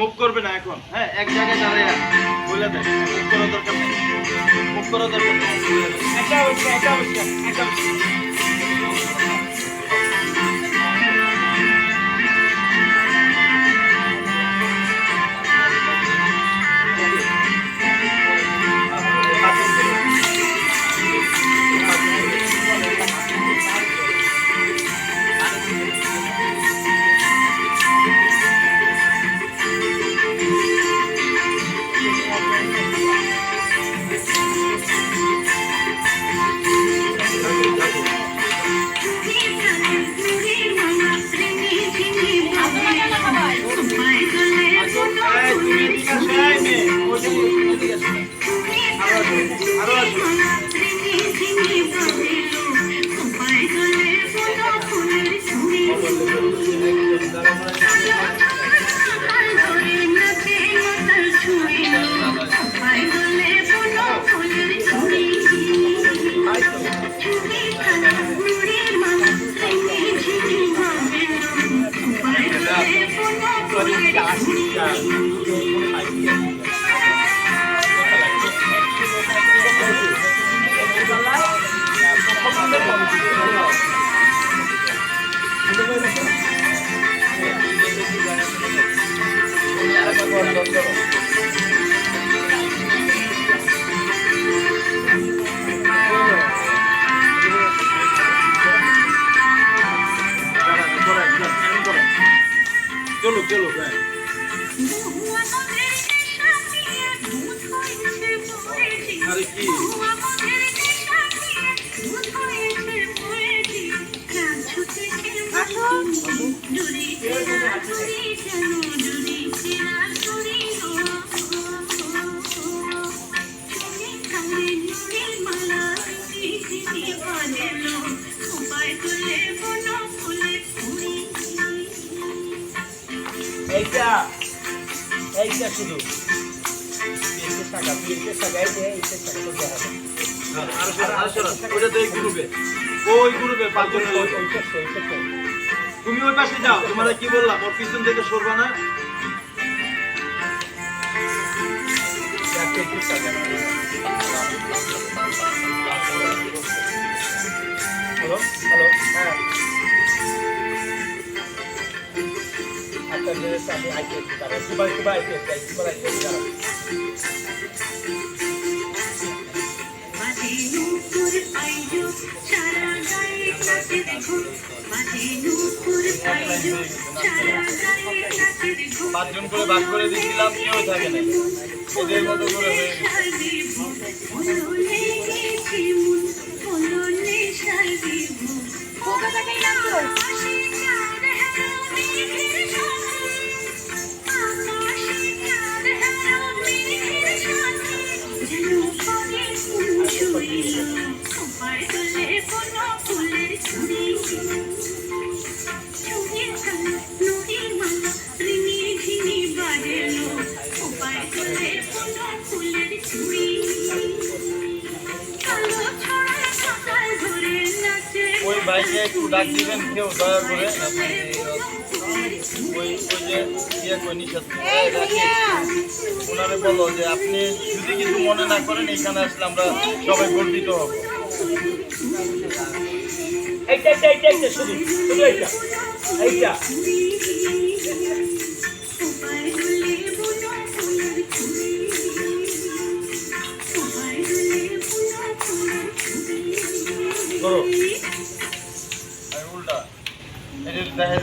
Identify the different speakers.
Speaker 1: Move করবে না এখন, হ্যাঁ এক জায়গায় দাঁড়িয়ে বলে দেয় মুভ করার দরকার নেই, মুভ করার দরকার নেই। চলো চলো আরে কি এইটা এইটা শুধু তুমি ওই পাশে যাও, তোমরা কি বললাম ওর পিছন থেকে সরবা না। হ্যালো হ্যালো হ্যাঁ আমি আইতে সুবাই সুবাই আইতে সুবাই আইতে পাঁচজন করে ভাগ করে দিয়েছিলাম, কেউ থাকে না, ওদের মতো করে হয়ে ওই বাইকে একটু ডাক দিবেন কেউ দয়া করে, ওই যে ইয়ে করে নিষেধ ওনারে বলো যে আপনি যদি কিছু মনে না করেন এইখানে আসলে আমরা সবাই গর্বিত হব। এইটা এইটা এইটা এইটা শুধু শুধু এইটা এইটা করো উল্টা এটা দেখা